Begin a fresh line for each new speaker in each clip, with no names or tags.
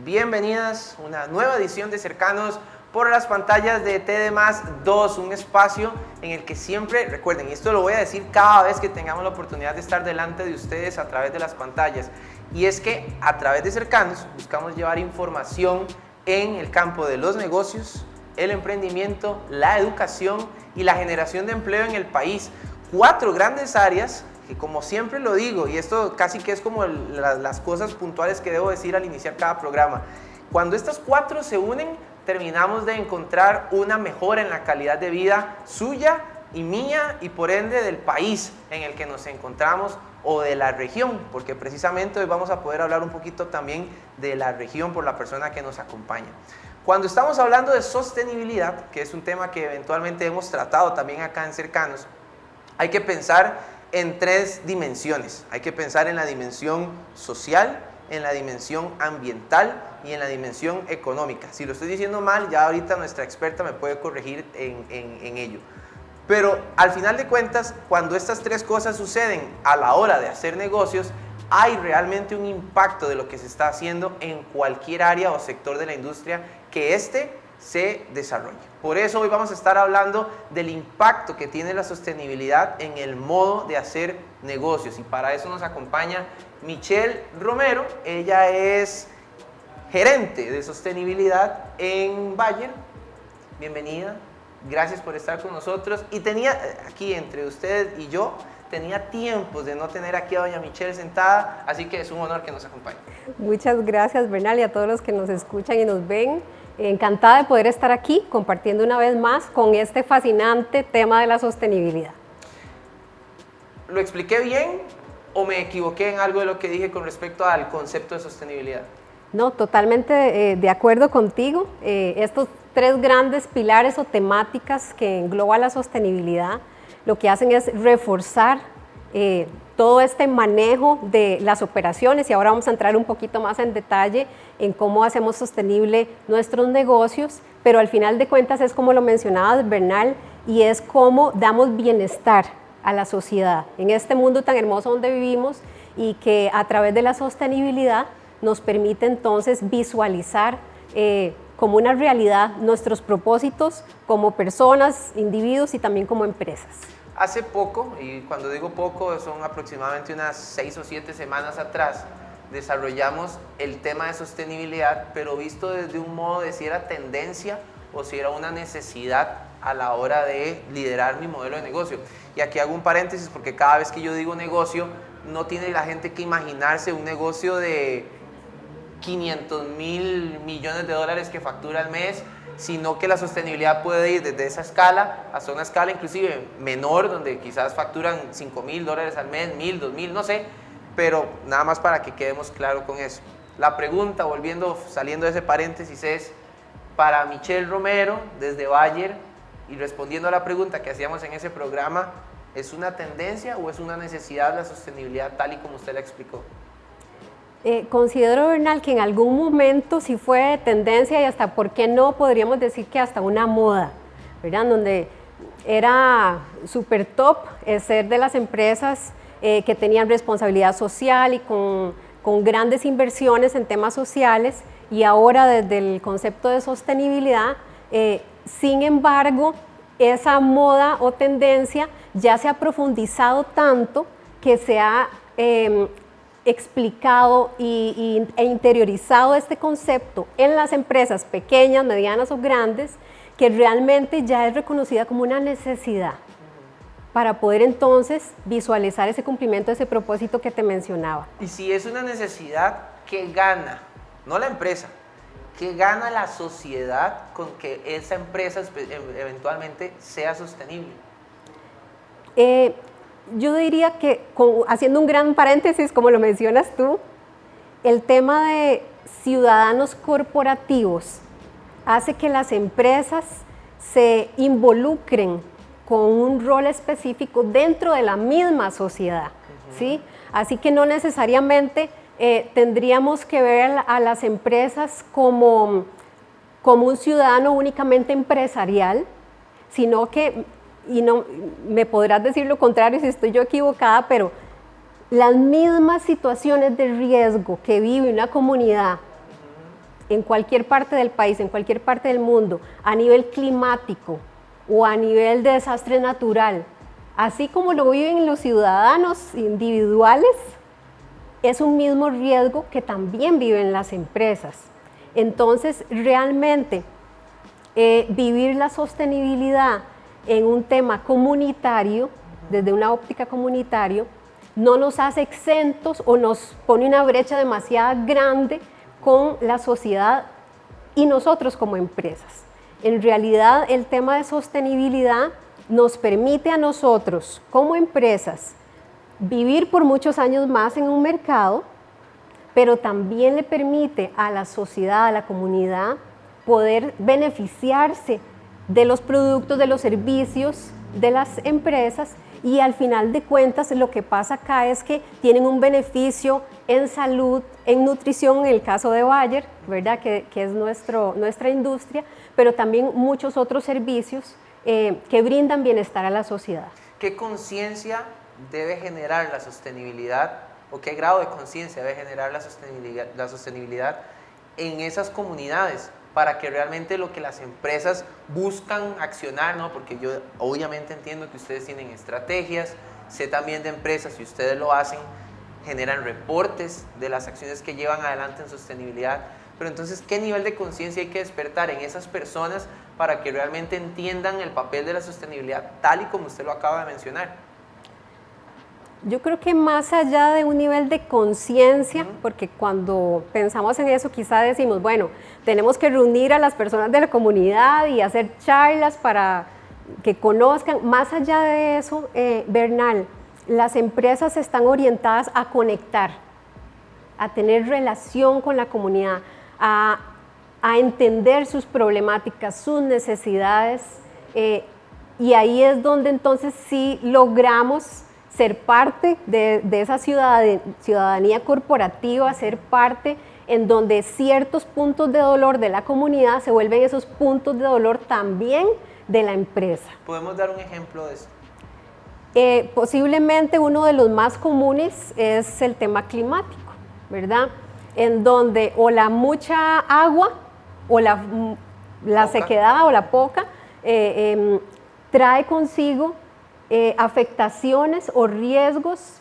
Bienvenidas a una nueva edición de Cercanos por las pantallas de TDMás2, un espacio en el que siempre, recuerden, y esto lo voy a decir cada vez que tengamos la oportunidad de estar delante de ustedes a través de las pantallas, y es que a través de Cercanos buscamos llevar información en el campo de los negocios, el emprendimiento, la educación y la generación de empleo en el país. 4 grandes áreas que, como siempre lo digo, y esto casi que es como las cosas puntuales que debo decir al iniciar cada programa, cuando estas 4 se unen, terminamos de encontrar una mejora en la calidad de vida suya y mía y por ende del país en el que nos encontramos o de la región, porque precisamente hoy vamos a poder hablar un poquito también de la región por la persona que nos acompaña. Cuando estamos hablando de sostenibilidad, que es un tema que eventualmente hemos tratado también acá en Cercanos, hay que pensar en 3 dimensiones. Hay que pensar en la dimensión social, en la dimensión ambiental y en la dimensión económica. Si lo estoy diciendo mal, ya ahorita nuestra experta me puede corregir en ello. Pero al final de cuentas, cuando estas 3 cosas suceden a la hora de hacer negocios, hay realmente un impacto de lo que se está haciendo en cualquier área o sector de la industria que se desarrolle. Por eso hoy vamos a estar hablando del impacto que tiene la sostenibilidad en el modo de hacer negocios, y para eso nos acompaña Michelle Romero. Ella es gerente de sostenibilidad en Bayer. Bienvenida, gracias por estar con nosotros. Y tenía aquí entre usted y yo, tenía tiempos de no tener aquí a doña Michelle sentada, así que es un honor que nos acompañe.
Muchas gracias, Bernal, y a todos los que nos escuchan y nos ven. Encantada de poder estar aquí compartiendo una vez más con este fascinante tema de la sostenibilidad.
¿Lo expliqué bien o me equivoqué en algo de lo que dije con respecto al concepto de sostenibilidad?
No, totalmente de acuerdo contigo. Estos 3 grandes pilares o temáticas que engloba la sostenibilidad lo que hacen es reforzar todo este manejo de las operaciones, y ahora vamos a entrar un poquito más en detalle en cómo hacemos sostenible nuestros negocios, pero al final de cuentas es como lo mencionabas, Bernal, y es cómo damos bienestar a la sociedad en este mundo tan hermoso donde vivimos, y que a través de la sostenibilidad nos permite entonces visualizar como una realidad nuestros propósitos como personas, individuos y también como empresas.
Hace poco, y cuando digo poco son aproximadamente unas 6 o 7 semanas atrás, desarrollamos el tema de sostenibilidad, pero visto desde un modo de si era tendencia o si era una necesidad a la hora de liderar mi modelo de negocio. Y aquí hago un paréntesis porque cada vez que yo digo negocio, no tiene la gente que imaginarse un negocio de 500,000 millones de dólares que factura al mes, sino que la sostenibilidad puede ir desde esa escala hasta una escala inclusive menor, donde quizás facturan 5,000 dólares al mes, 1,000, 2,000, no sé, pero nada más para que quedemos claros con eso. La pregunta, saliendo de ese paréntesis, es para Michelle Romero, desde Bayer, y respondiendo a la pregunta que hacíamos en ese programa, ¿es una tendencia o es una necesidad la sostenibilidad tal y como usted la explicó?
Considero, Bernal, que en algún momento sí fue tendencia, y hasta, ¿por qué no? Podríamos decir que hasta una moda, ¿verdad? Donde era súper top ser de las empresas que tenían responsabilidad social y con grandes inversiones en temas sociales, y ahora desde el concepto de sostenibilidad, sin embargo, esa moda o tendencia ya se ha profundizado tanto que se ha explicado e interiorizado este concepto en las empresas pequeñas, medianas o grandes, que realmente ya es reconocida como una necesidad para poder entonces visualizar ese cumplimiento de ese propósito que te mencionaba.
Y si es una necesidad, ¿qué gana? No la empresa, ¿qué gana la sociedad con que esa empresa eventualmente sea sostenible?
Yo diría que, haciendo un gran paréntesis, como lo mencionas tú, el tema de ciudadanos corporativos hace que las empresas se involucren con un rol específico dentro de la misma sociedad, ¿sí? Así que no necesariamente tendríamos que ver a las empresas como un ciudadano únicamente empresarial, sino que, y no me podrás decir lo contrario si estoy yo equivocada, pero las mismas situaciones de riesgo que vive una comunidad en cualquier parte del país, en cualquier parte del mundo, a nivel climático o a nivel de desastre natural, así como lo viven los ciudadanos individuales, es un mismo riesgo que también viven las empresas. Entonces, realmente, vivir la sostenibilidad en un tema comunitario, desde una óptica comunitaria, no nos hace exentos o nos pone una brecha demasiado grande con la sociedad y nosotros como empresas. En realidad, el tema de sostenibilidad nos permite a nosotros como empresas vivir por muchos años más en un mercado, pero también le permite a la sociedad, a la comunidad, poder beneficiarse de los productos, de los servicios de las empresas, y al final de cuentas lo que pasa acá es que tienen un beneficio en salud, en nutrición, en el caso de Bayer, ¿verdad? Que es nuestra industria, pero también muchos otros servicios que brindan bienestar a la sociedad.
¿Qué conciencia debe generar la sostenibilidad o qué grado de conciencia debe generar la sostenibilidad en esas comunidades para que realmente lo que las empresas buscan accionar, ¿no? Porque yo obviamente entiendo que ustedes tienen estrategias, sé también de empresas, y ustedes lo hacen, generan reportes de las acciones que llevan adelante en sostenibilidad, pero entonces, ¿qué nivel de conciencia hay que despertar en esas personas para que realmente entiendan el papel de la sostenibilidad tal y como usted lo acaba de mencionar?
Yo creo que más allá de un nivel de conciencia, porque cuando pensamos en eso quizá decimos, bueno, tenemos que reunir a las personas de la comunidad y hacer charlas para que conozcan. Más allá de eso, Bernal, las empresas están orientadas a conectar, a tener relación con la comunidad, a entender sus problemáticas, sus necesidades, y ahí es donde entonces sí logramos ser parte de esa ciudadanía corporativa, ser parte en donde ciertos puntos de dolor de la comunidad se vuelven esos puntos de dolor también de la empresa.
¿Podemos dar un ejemplo de esto?
Posiblemente uno de los más comunes es el tema climático, ¿verdad? En donde o la mucha agua o la sequedad o la poca trae consigo afectaciones o riesgos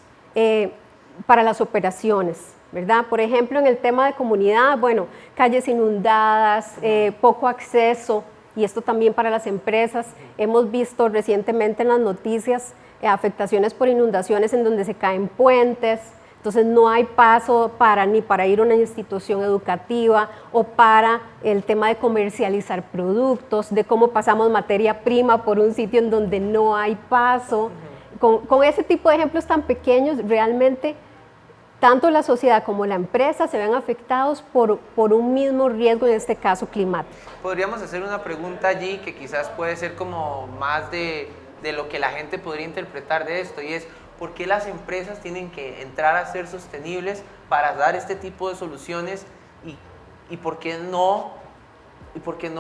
para las operaciones, ¿verdad? Por ejemplo, en el tema de comunidad, bueno, calles inundadas, poco acceso, y esto también para las empresas. Hemos visto recientemente en las noticias afectaciones por inundaciones en donde se caen puentes, entonces no hay paso ni para ir a una institución educativa o para el tema de comercializar productos, de cómo pasamos materia prima por un sitio en donde no hay paso. Con ese tipo de ejemplos tan pequeños, realmente tanto la sociedad como la empresa se ven afectados por un mismo riesgo, en este caso climático.
Podríamos hacer una pregunta allí que quizás puede ser como más de lo que la gente podría interpretar de esto, y es: ¿por qué las empresas tienen que entrar a ser sostenibles para dar este tipo de soluciones y por qué no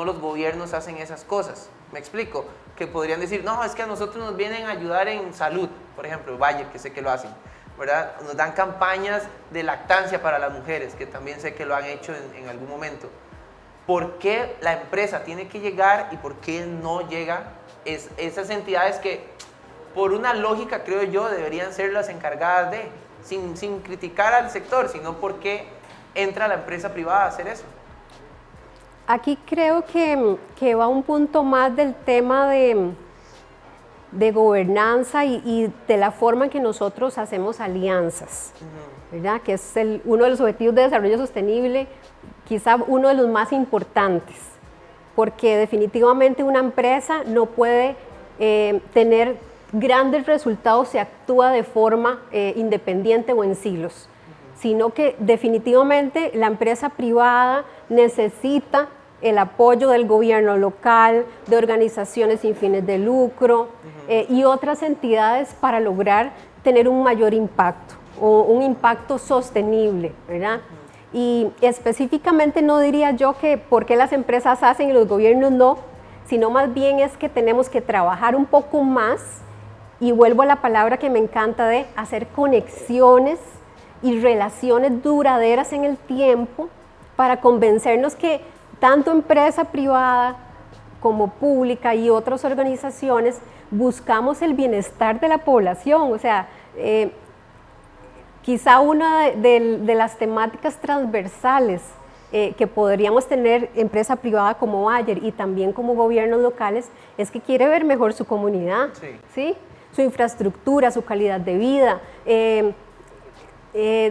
los gobiernos hacen esas cosas? Me explico, que podrían decir, no, es que a nosotros nos vienen a ayudar en salud, por ejemplo, Bayer, que sé que lo hacen, ¿verdad? Nos dan campañas de lactancia para las mujeres, que también sé que lo han hecho en algún momento. ¿Por qué la empresa tiene que llegar y por qué no llega esas entidades que, por una lógica, creo yo, deberían ser las encargadas de, sin criticar al sector, sino porque entra la empresa privada a hacer eso?
Aquí creo que va un punto más del tema de gobernanza y de la forma en que nosotros hacemos alianzas, ¿verdad? Que es uno de los objetivos de desarrollo sostenible, quizá uno de los más importantes, porque definitivamente una empresa no puede tener grandes resultados si actúa de forma independiente o en silos, sino que definitivamente la empresa privada necesita el apoyo del gobierno local, de organizaciones sin fines de lucro y otras entidades para lograr tener un mayor impacto o un impacto sostenible, ¿verdad? Y específicamente no diría yo que por qué las empresas hacen y los gobiernos no, sino más bien es que tenemos que trabajar un poco más, y vuelvo a la palabra que me encanta de hacer conexiones y relaciones duraderas en el tiempo para convencernos que tanto empresa privada como pública y otras organizaciones buscamos el bienestar de la población. O sea, quizá una de las temáticas transversales que podríamos tener empresa privada como Bayer y también como gobiernos locales es que quiere ver mejor su comunidad, ¿sí? Su infraestructura, su calidad de vida,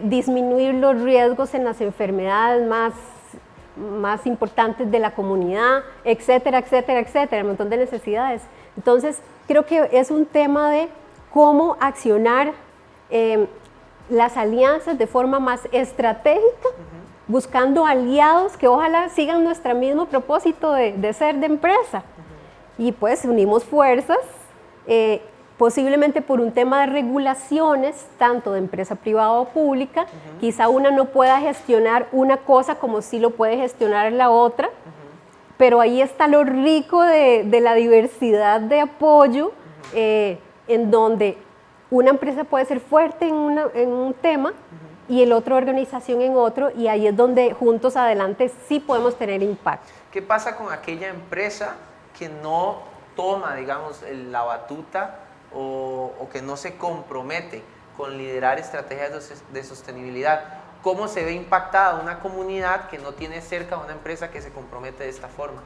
disminuir los riesgos en las enfermedades más importantes de la comunidad, etcétera, etcétera, etcétera, un montón de necesidades. Entonces, creo que es un tema de cómo accionar las alianzas de forma más estratégica, buscando aliados que ojalá sigan nuestro mismo propósito de ser de empresa. Y pues unimos fuerzas, posiblemente por un tema de regulaciones, tanto de empresa privada o pública, quizá una no pueda gestionar una cosa como sí lo puede gestionar la otra, pero ahí está lo rico de la diversidad de apoyo, en donde una empresa puede ser fuerte en un tema, y el otra organización en otro, y ahí es donde juntos adelante sí podemos tener impacto.
¿Qué pasa con aquella empresa que no toma, digamos, la batuta o que no se compromete con liderar estrategias de sostenibilidad? ¿Cómo se ve impactada una comunidad que no tiene cerca a una empresa que se compromete de esta forma?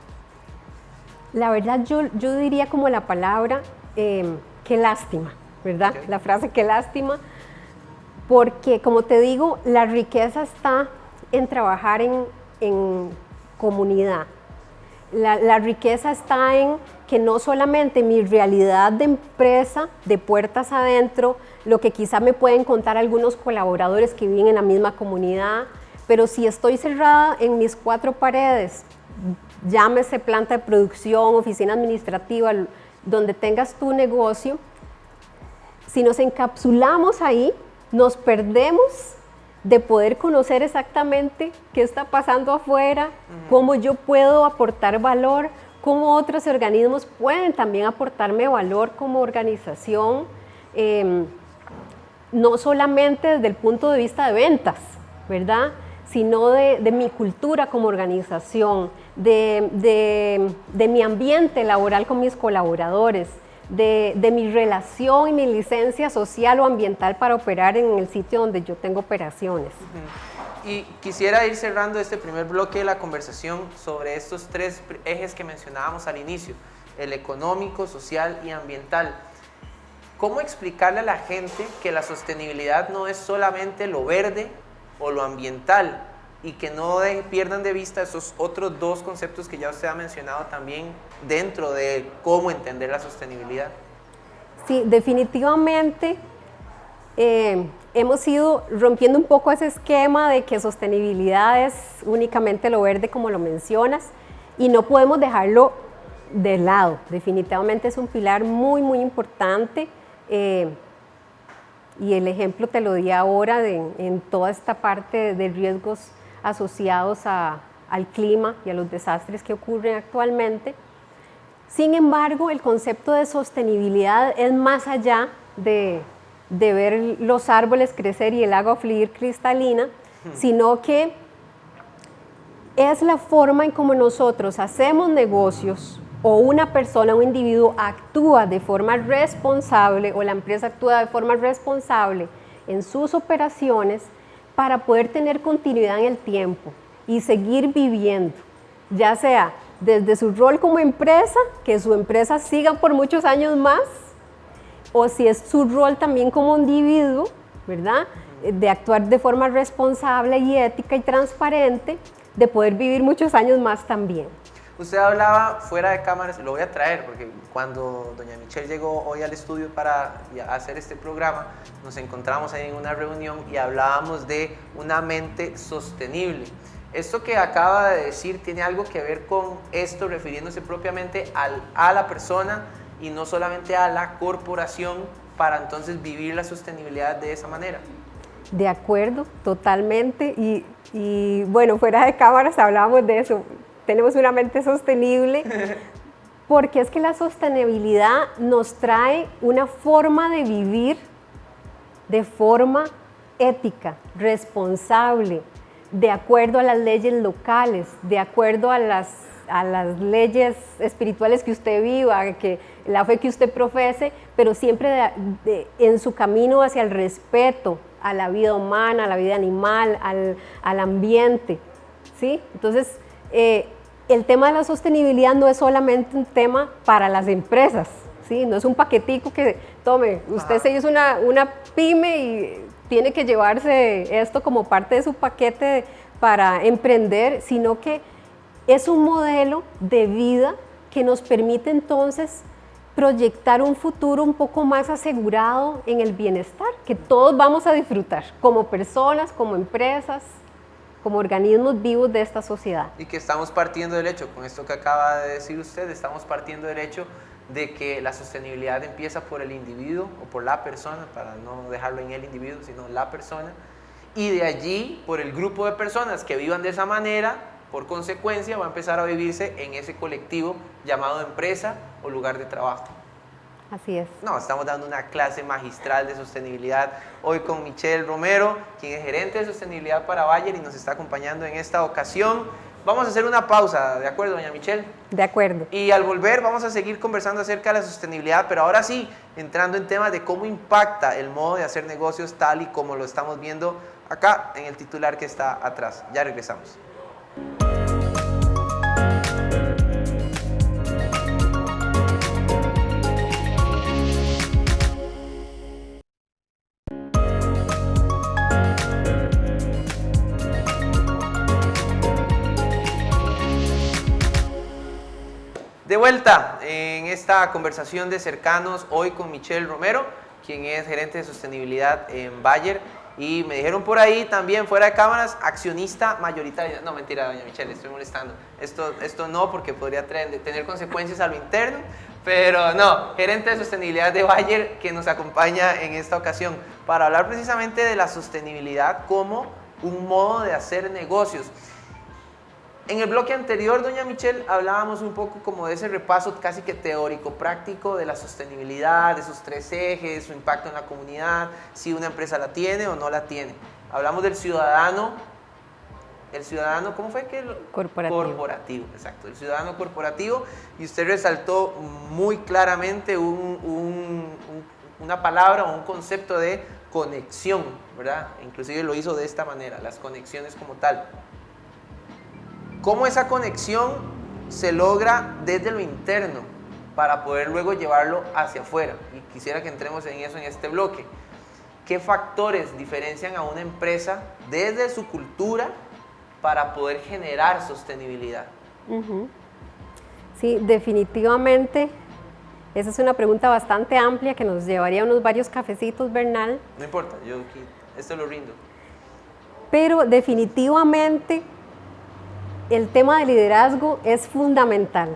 La verdad, yo diría como la palabra, qué lástima, ¿verdad? Okay. La frase qué lástima, porque como te digo, la riqueza está en trabajar en comunidad. La riqueza está en que no solamente mi realidad de empresa, de puertas adentro, lo que quizá me pueden contar algunos colaboradores que viven en la misma comunidad, pero si estoy cerrada en mis cuatro paredes, llámese planta de producción, oficina administrativa, donde tengas tu negocio, si nos encapsulamos ahí, nos perdemos de poder conocer exactamente qué está pasando afuera, cómo yo puedo aportar valor, cómo otros organismos pueden también aportarme valor como organización, no solamente desde el punto de vista de ventas, ¿verdad? Sino de mi cultura como organización, de mi ambiente laboral con mis colaboradores, de mi relación y mi licencia social o ambiental para operar en el sitio donde yo tengo operaciones.
Y quisiera ir cerrando este primer bloque de la conversación sobre estos tres ejes que mencionábamos al inicio, el económico, social y ambiental. ¿Cómo explicarle a la gente que la sostenibilidad no es solamente lo verde o lo ambiental y que no pierdan de vista esos otros dos conceptos que ya usted ha mencionado también dentro de cómo entender la sostenibilidad?
Sí, definitivamente hemos ido rompiendo un poco ese esquema de que sostenibilidad es únicamente lo verde como lo mencionas y no podemos dejarlo de lado. Definitivamente es un pilar muy, muy importante y el ejemplo te lo di ahora en toda esta parte de riesgos asociados al clima y a los desastres que ocurren actualmente. Sin embargo, el concepto de sostenibilidad es más allá de ver los árboles crecer y el agua fluir cristalina, sino que es la forma en cómo nosotros hacemos negocios o una persona, un individuo actúa de forma responsable o la empresa actúa de forma responsable en sus operaciones para poder tener continuidad en el tiempo y seguir viviendo, ya sea desde su rol como empresa, que su empresa siga por muchos años más, o si es su rol también como individuo, ¿verdad? De actuar de forma responsable y ética y transparente, de poder vivir muchos años más también.
Usted hablaba fuera de cámaras, lo voy a traer porque cuando doña Michelle llegó hoy al estudio para hacer este programa, nos encontramos ahí en una reunión y hablábamos de una mente sostenible. Esto que acaba de decir tiene algo que ver con esto, refiriéndose propiamente a la persona y no solamente a la corporación, para entonces vivir la sostenibilidad de esa manera.
De acuerdo, totalmente. Y bueno, fuera de cámaras hablábamos de eso. Tenemos una mente sostenible porque es que la sostenibilidad nos trae una forma de vivir de forma ética, responsable, de acuerdo a las leyes locales, de acuerdo a las leyes espirituales que usted viva, que la fe que usted profese, pero siempre en su camino hacia el respeto a la vida humana, a la vida animal, al ambiente, ¿sí? Entonces, el tema de la sostenibilidad no es solamente un tema para las empresas, ¿sí? No es un paquetico que tome, usted se hizo una pyme y tiene que llevarse esto como parte de su paquete para emprender, sino que es un modelo de vida que nos permite entonces proyectar un futuro un poco más asegurado en el bienestar, que todos vamos a disfrutar, como personas, como empresas, como organismos vivos de esta sociedad.
Y que estamos partiendo del hecho, con esto que acaba de decir usted, estamos partiendo del hecho de que la sostenibilidad empieza por el individuo o por la persona, para no dejarlo en el individuo, sino la persona, y de allí, por el grupo de personas que vivan de esa manera, por consecuencia va a empezar a vivirse en ese colectivo llamado empresa o lugar de trabajo.
Así es.
No, estamos dando una clase magistral de sostenibilidad hoy con Michelle Romero, quien es gerente de sostenibilidad para Bayer y nos está acompañando en esta ocasión. Vamos a hacer una pausa, ¿de acuerdo, doña Michelle?
De acuerdo.
Y al volver vamos a seguir conversando acerca de la sostenibilidad, pero ahora sí, entrando en temas de cómo impacta el modo de hacer negocios tal y como lo estamos viendo acá en el titular que está atrás. Ya regresamos. De vuelta en esta conversación de cercanos hoy con Michelle Romero, quien es gerente de sostenibilidad en Bayer. Y me dijeron por ahí también, fuera de cámaras, accionista mayoritaria. No, mentira, doña Michelle, estoy molestando. Esto no, porque podría tener consecuencias a lo interno. Pero no, gerente de sostenibilidad de Bayer, que nos acompaña en esta ocasión para hablar precisamente de la sostenibilidad como un modo de hacer negocios. En el bloque anterior, doña Michelle, hablábamos un poco como de ese repaso casi que teórico, práctico de la sostenibilidad, de sus tres ejes, su impacto en la comunidad, si una empresa la tiene o no la tiene. Hablamos del ciudadano, ¿cómo fue que? Corporativo, exacto, el ciudadano corporativo, y usted resaltó muy claramente una palabra o un concepto de conexión, ¿verdad? Inclusive lo hizo de esta manera, las conexiones como tal. ¿Cómo esa conexión se logra desde lo interno para poder luego llevarlo hacia afuera? Y quisiera que entremos en eso en este bloque. ¿Qué factores diferencian a una empresa desde su cultura para poder generar sostenibilidad?
Sí, definitivamente. Esa es una pregunta bastante amplia que nos llevaría unos varios cafecitos, Bernal.
No importa, yo aquí, esto lo rindo.
Pero definitivamente el tema de liderazgo es fundamental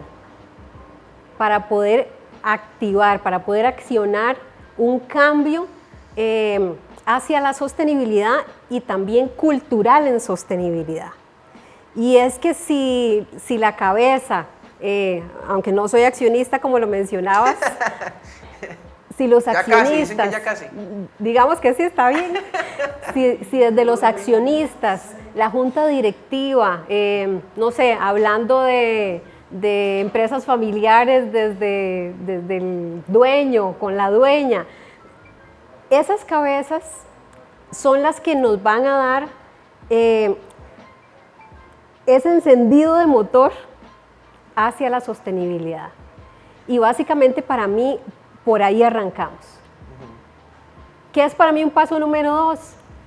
para poder activar, para poder accionar un cambio hacia la sostenibilidad y también cultural en sostenibilidad. Y es que si la cabeza, aunque no soy accionista como lo mencionabas, si los accionistas,
ya casi.
Digamos que sí está bien, si desde los accionistas, la junta directiva, no sé, hablando de empresas familiares desde el dueño con la dueña, esas cabezas son las que nos van a dar ese encendido de motor hacia la sostenibilidad. Y básicamente para mí, por ahí arrancamos. ¿Qué es para mí un paso número 2?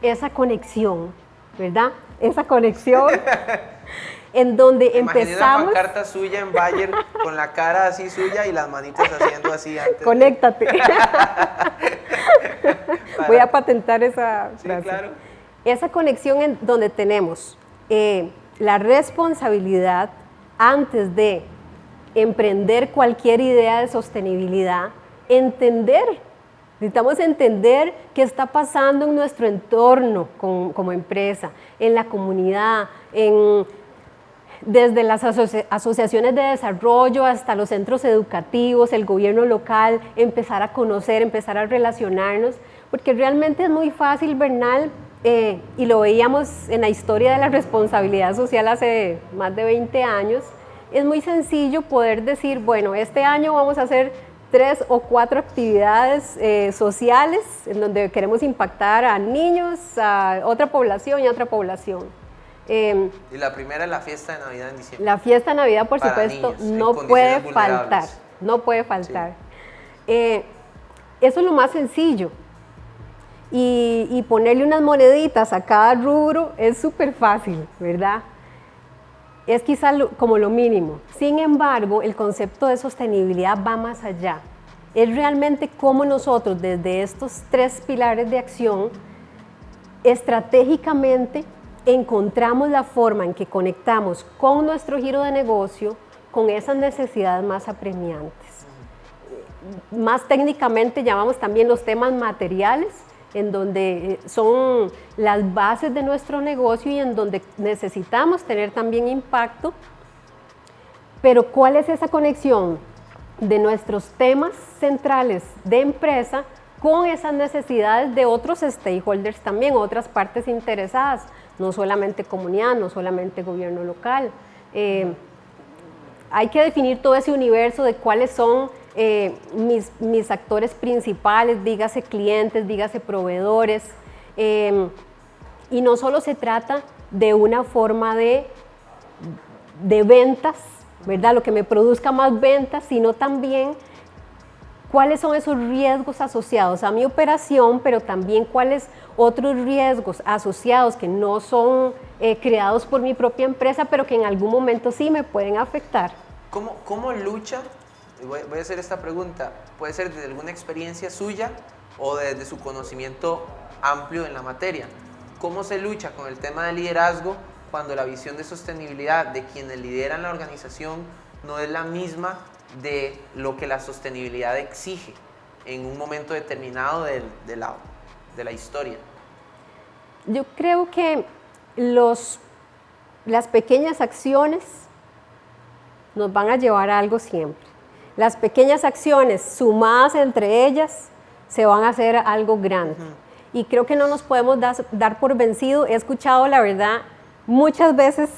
Esa conexión, ¿verdad? Esa conexión en donde empezamos...
una pancarta suya en Bayer con la cara así suya y las manitas haciendo así antes.
Conéctate. Voy a patentar esa frase.
Sí, claro.
Esa conexión en donde tenemos la responsabilidad antes de emprender cualquier idea de sostenibilidad, necesitamos entender qué está pasando en nuestro entorno como empresa, en la comunidad, desde las asociaciones de desarrollo hasta los centros educativos, el gobierno local, empezar a conocer, empezar a relacionarnos, porque realmente es muy fácil, Bernal, y lo veíamos en la historia de la responsabilidad social hace más de 20 años, es muy sencillo poder decir, bueno, este año vamos a hacer 3 o 4 actividades sociales en donde queremos impactar a niños, a otra población y a otra población.
Y la primera es la fiesta de Navidad en diciembre.
La fiesta de Navidad, por
Para
supuesto,
niños,
no puede faltar, no puede faltar. Sí. Eso es lo más sencillo. Y ponerle unas moneditas a cada rubro es súper fácil, ¿verdad? Es quizá como lo mínimo. Sin embargo, el concepto de sostenibilidad va más allá. Es realmente cómo nosotros, desde estos 3 pilares de acción, estratégicamente encontramos la forma en que conectamos con nuestro giro de negocio con esas necesidades más apremiantes. Más técnicamente llamamos también los temas materiales, en donde son las bases de nuestro negocio y en donde necesitamos tener también impacto. Pero ¿cuál es esa conexión de nuestros temas centrales de empresa con esas necesidades de otros stakeholders también, otras partes interesadas? No solamente comunidad, no solamente gobierno local. Hay que definir todo ese universo de cuáles son mis actores principales, dígase clientes, dígase proveedores, y no solo se trata de una forma de ventas, ¿verdad? Lo que me produzca más ventas, sino también cuáles son esos riesgos asociados a mi operación, pero también cuáles otros riesgos asociados que no son creados por mi propia empresa, pero que en algún momento sí me pueden afectar.
¿Cómo lucha? Voy a hacer esta pregunta. Puede ser desde alguna experiencia suya o desde su conocimiento amplio en la materia. ¿Cómo se lucha con el tema de liderazgo cuando la visión de sostenibilidad de quienes lideran la organización no es la misma de lo que la sostenibilidad exige en un momento determinado de la historia?
Yo creo que las pequeñas acciones nos van a llevar a algo siempre. Las pequeñas acciones sumadas entre ellas se van a hacer algo grande. Y creo que no nos podemos dar por vencido. He escuchado, la verdad, muchas veces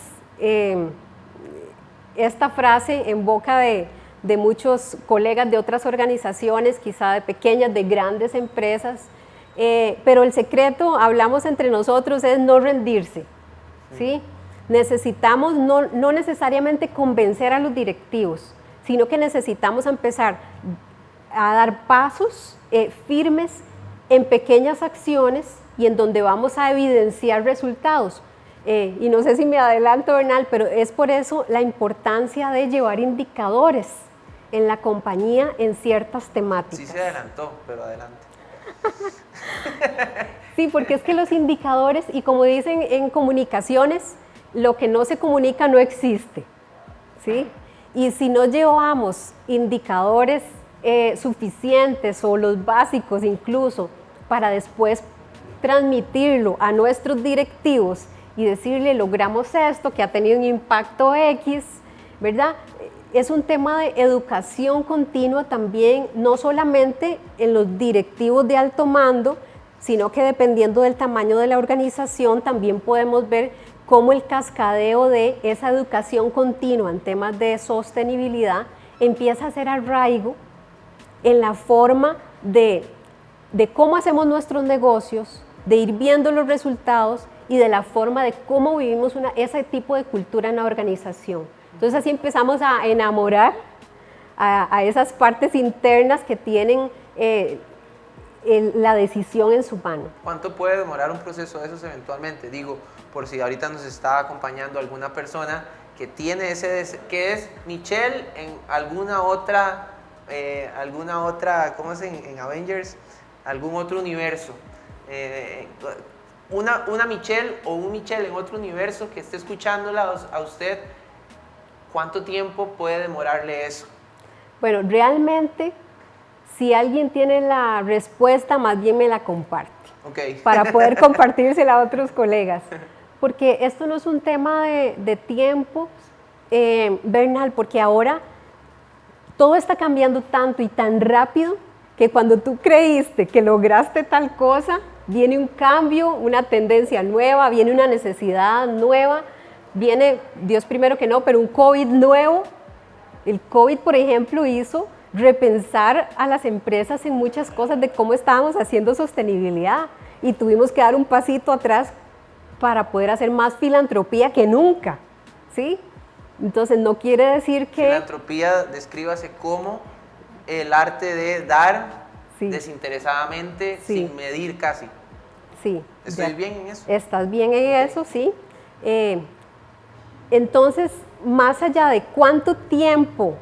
esta frase en boca de muchos colegas de otras organizaciones, quizá de pequeñas, de grandes empresas, pero el secreto, hablamos entre nosotros, es no rendirse, ¿sí? Necesitamos no necesariamente convencer a los directivos, sino que necesitamos empezar a dar pasos firmes en pequeñas acciones y en donde vamos a evidenciar resultados. Y no sé si me adelanto, Bernal, pero es por eso la importancia de llevar indicadores en la compañía en ciertas temáticas.
Sí se adelantó, pero adelante.
Sí, porque es que los indicadores, y como dicen en comunicaciones, lo que no se comunica no existe, ¿sí? Y si no llevamos indicadores suficientes o los básicos incluso para después transmitirlo a nuestros directivos y decirle logramos esto que ha tenido un impacto X, ¿verdad? Es un tema de educación continua también, no solamente en los directivos de alto mando, sino que dependiendo del tamaño de la organización también podemos ver cómo el cascadeo de esa educación continua en temas de sostenibilidad empieza a hacer arraigo en la forma de cómo hacemos nuestros negocios, de ir viendo los resultados y de la forma de cómo vivimos ese tipo de cultura en la organización. Entonces así empezamos a enamorar a esas partes internas que tienen la decisión en su mano.
¿Cuánto puede demorar un proceso de esos eventualmente? Digo, por si ahorita nos está acompañando alguna persona que tiene que es Michelle en alguna otra, ¿cómo es en Avengers? Algún otro universo. Una Michelle o un Michelle en otro universo que esté escuchándola a usted, ¿cuánto tiempo puede demorarle eso?
Bueno, realmente, si alguien tiene la respuesta, más bien me la comparte.
Okay.
Para poder compartírsela a otros colegas. Porque esto no es un tema de tiempo, Bernal, porque ahora todo está cambiando tanto y tan rápido que cuando tú creíste que lograste tal cosa, viene un cambio, una tendencia nueva, viene una necesidad nueva, viene, Dios primero que no, pero un COVID nuevo. El COVID, por ejemplo, hizo repensar a las empresas en muchas cosas de cómo estábamos haciendo sostenibilidad y tuvimos que dar un pasito atrás para poder hacer más filantropía que nunca, ¿sí? Entonces no quiere decir que...
Filantropía, descríbase como el arte de dar
sí,
desinteresadamente,
sí,
sin medir casi.
Sí.
¿Estoy bien en eso?
Estás bien en eso, sí. Entonces, más allá de cuánto tiempo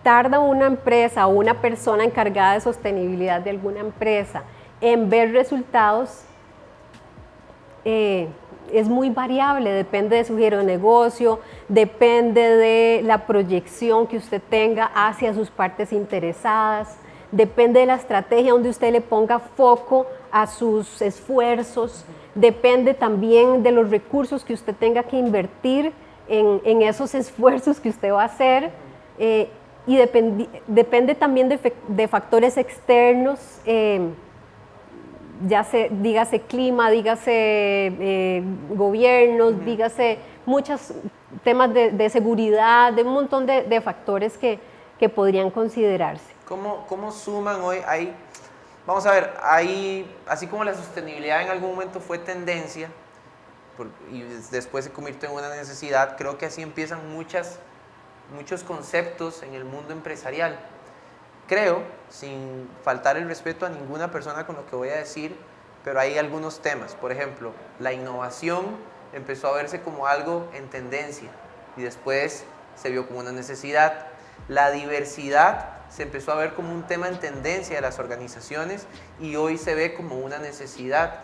tarda una empresa o una persona encargada de sostenibilidad de alguna empresa en ver resultados, es muy variable, depende de su giro de negocio, depende de la proyección que usted tenga hacia sus partes interesadas, depende de la estrategia donde usted le ponga foco a sus esfuerzos, depende también de los recursos que usted tenga que invertir en esos esfuerzos que usted va a hacer, y depende también de factores externos, dígase clima, dígase gobiernos, dígase muchos temas de seguridad, de un montón de factores que podrían considerarse.
¿Cómo suman hoy? Vamos a ver, así como la sostenibilidad en algún momento fue tendencia y después se convirtió en una necesidad, creo que así empiezan muchos conceptos en el mundo empresarial. Creo, sin faltar el respeto a ninguna persona con lo que voy a decir, pero hay algunos temas. Por ejemplo, la innovación empezó a verse como algo en tendencia y después se vio como una necesidad. La diversidad se empezó a ver como un tema en tendencia de las organizaciones y hoy se ve como una necesidad.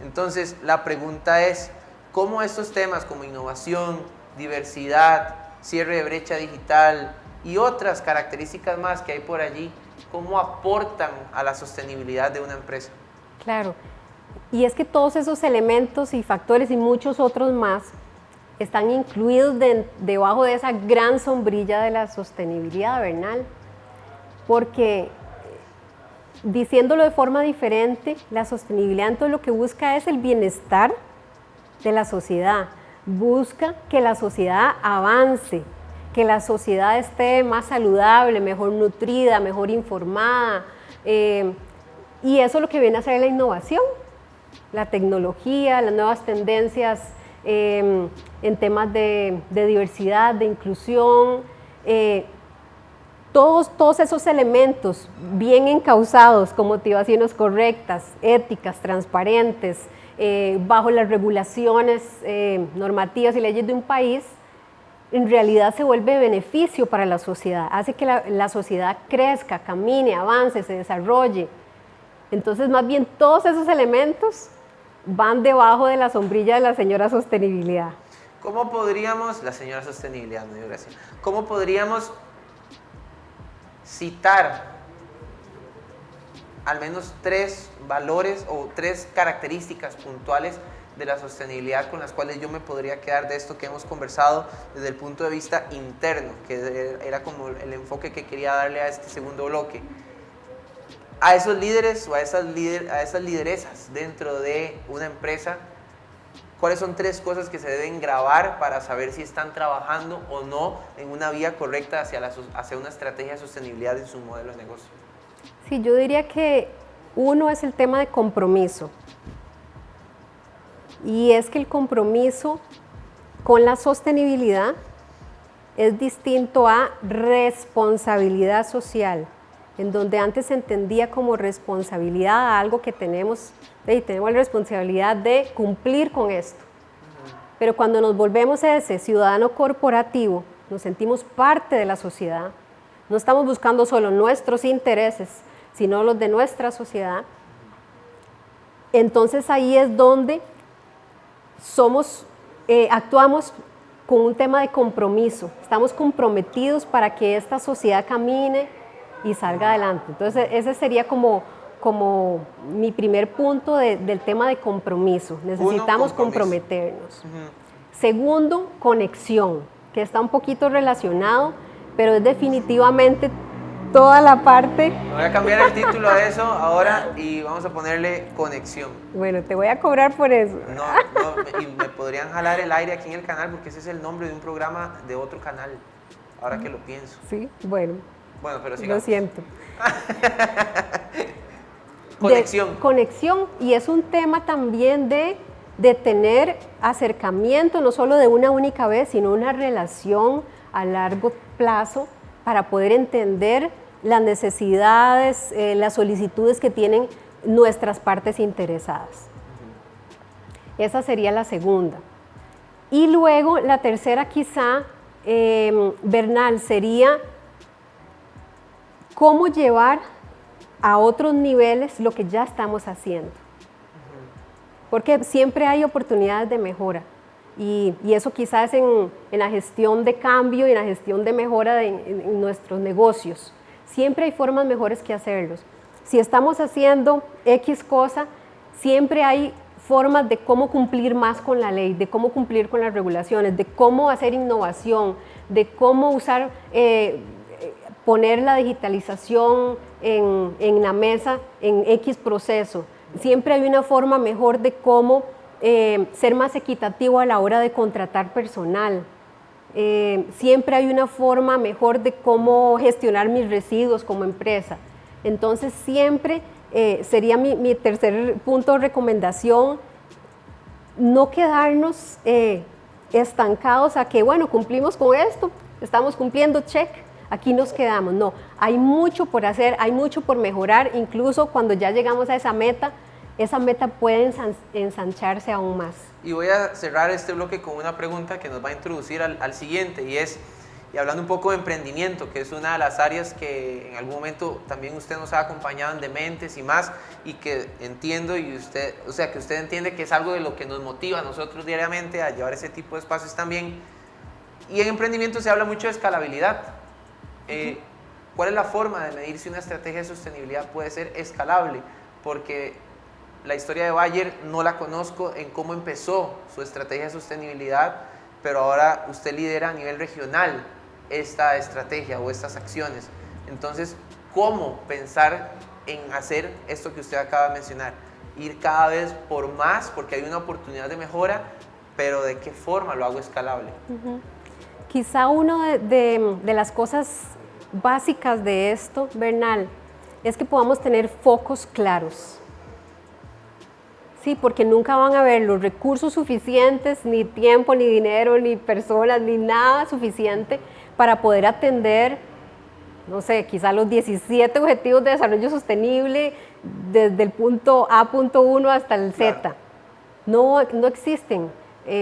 Entonces, la pregunta es, ¿cómo estos temas como innovación, diversidad, cierre de brecha digital y otras características más que hay por allí, cómo aportan a la sostenibilidad de una empresa?
Claro, y es que todos esos elementos y factores y muchos otros más están incluidos debajo de esa gran sombrilla de la sostenibilidad, Bernal, porque diciéndolo de forma diferente, la sostenibilidad entonces lo que busca es el bienestar de la sociedad, busca que la sociedad avance, que la sociedad esté más saludable, mejor nutrida, mejor informada, y eso es lo que viene a ser la innovación, la tecnología, las nuevas tendencias en temas de diversidad, de inclusión, todos esos elementos bien encausados con motivaciones correctas, éticas, transparentes, bajo las regulaciones normativas y leyes de un país, en realidad se vuelve beneficio para la sociedad, hace que la sociedad crezca, camine, avance, se desarrolle. Entonces, más bien, todos esos elementos van debajo de la sombrilla de la señora sostenibilidad.
¿Cómo podríamos, la señora sostenibilidad, no, gracias, cómo podríamos citar al menos 3 valores o 3 características puntuales de la sostenibilidad con las cuales yo me podría quedar de esto que hemos conversado desde el punto de vista interno, que era como el enfoque que quería darle a este segundo bloque? A esos líderes o a esas lideresas dentro de una empresa, ¿cuáles son 3 cosas que se deben grabar para saber si están trabajando o no en una vía correcta hacia una estrategia de sostenibilidad en su modelo de negocio?
Sí, yo diría que uno es el tema de compromiso. Y es que el compromiso con la sostenibilidad es distinto a responsabilidad social, en donde antes se entendía como responsabilidad a algo que tenemos la responsabilidad de cumplir con esto. Pero cuando nos volvemos ese ciudadano corporativo, nos sentimos parte de la sociedad, no estamos buscando solo nuestros intereses, sino los de nuestra sociedad, entonces ahí es donde actuamos con un tema de compromiso, estamos comprometidos para que esta sociedad camine y salga adelante. Entonces ese sería como mi primer punto del tema de compromiso. Necesitamos comprometernos. Segundo, conexión, que está un poquito relacionado, pero es definitivamente toda la parte.
Voy a cambiar el título a eso ahora y vamos a ponerle conexión.
Bueno, te voy a cobrar por eso.
No, y me podrían jalar el aire aquí en el canal porque ese es el nombre de un programa de otro canal, ahora que lo pienso.
Sí, bueno.
Bueno, pero sigamos.
Lo siento.
Conexión.
Conexión, y es un tema también de tener acercamiento, no solo de una única vez, sino una relación a largo plazo para poder entender las necesidades, las solicitudes que tienen nuestras partes interesadas. Esa sería la segunda. Y luego la tercera quizá, Bernal, sería cómo llevar a otros niveles lo que ya estamos haciendo. Porque siempre hay oportunidades de mejora y eso quizás en la gestión de cambio y en la gestión de mejora en nuestros negocios. Siempre hay formas mejores que hacerlos. Si estamos haciendo X cosa, siempre hay formas de cómo cumplir más con la ley, de cómo cumplir con las regulaciones, de cómo hacer innovación, de cómo usar, poner la digitalización en la mesa en X proceso. Siempre hay una forma mejor de cómo ser más equitativo a la hora de contratar personal. Siempre hay una forma mejor de cómo gestionar mis residuos como empresa. Entonces siempre sería mi tercer punto de recomendación, no quedarnos estancados a que, bueno, cumplimos con esto, estamos cumpliendo, check, aquí nos quedamos. No, hay mucho por hacer, hay mucho por mejorar, incluso cuando ya llegamos a esa meta puede ensancharse aún más.
Y voy a cerrar este bloque con una pregunta que nos va a introducir al siguiente, y hablando un poco de emprendimiento, que es una de las áreas que en algún momento también usted nos ha acompañado en Dementes y más, y que entiendo, y usted, o sea, que usted entiende que es algo de lo que nos motiva a nosotros diariamente a llevar ese tipo de espacios también. Y en emprendimiento se habla mucho de escalabilidad. ¿Cuál es la forma de medir si una estrategia de sostenibilidad puede ser escalable? Porque la historia de Bayer no la conozco en cómo empezó su estrategia de sostenibilidad, pero ahora usted lidera a nivel regional esta estrategia o estas acciones. Entonces, ¿cómo pensar en hacer esto que usted acaba de mencionar? Ir cada vez por más, porque hay una oportunidad de mejora, pero ¿de qué forma lo hago escalable?
Quizá una de las cosas básicas de esto, Bernal, es que podamos tener focos claros. Sí, porque nunca van a haber los recursos suficientes, ni tiempo, ni dinero, ni personas, ni nada suficiente para poder atender, no sé, quizá los 17 objetivos de desarrollo sostenible desde el punto A.1 hasta el Z. Claro. No existen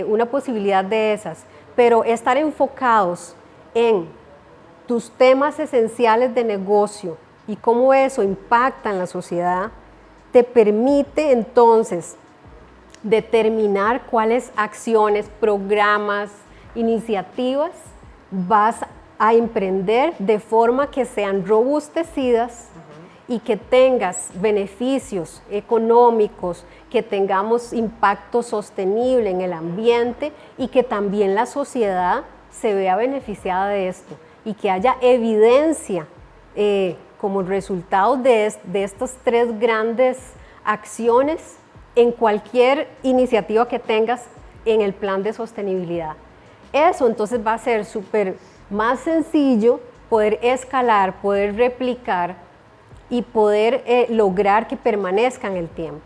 una posibilidad de esas, pero estar enfocados en tus temas esenciales de negocio y cómo eso impacta en la sociedad, te permite entonces determinar cuáles acciones, programas, iniciativas vas a emprender de forma que sean robustecidas y que tengas beneficios económicos, que tengamos impacto sostenible en el ambiente y que también la sociedad se vea beneficiada de esto y que haya evidencia como resultado de estas tres grandes acciones en cualquier iniciativa que tengas en el plan de sostenibilidad. Eso entonces va a ser súper más sencillo poder escalar, poder replicar y poder lograr que permanezca en el tiempo.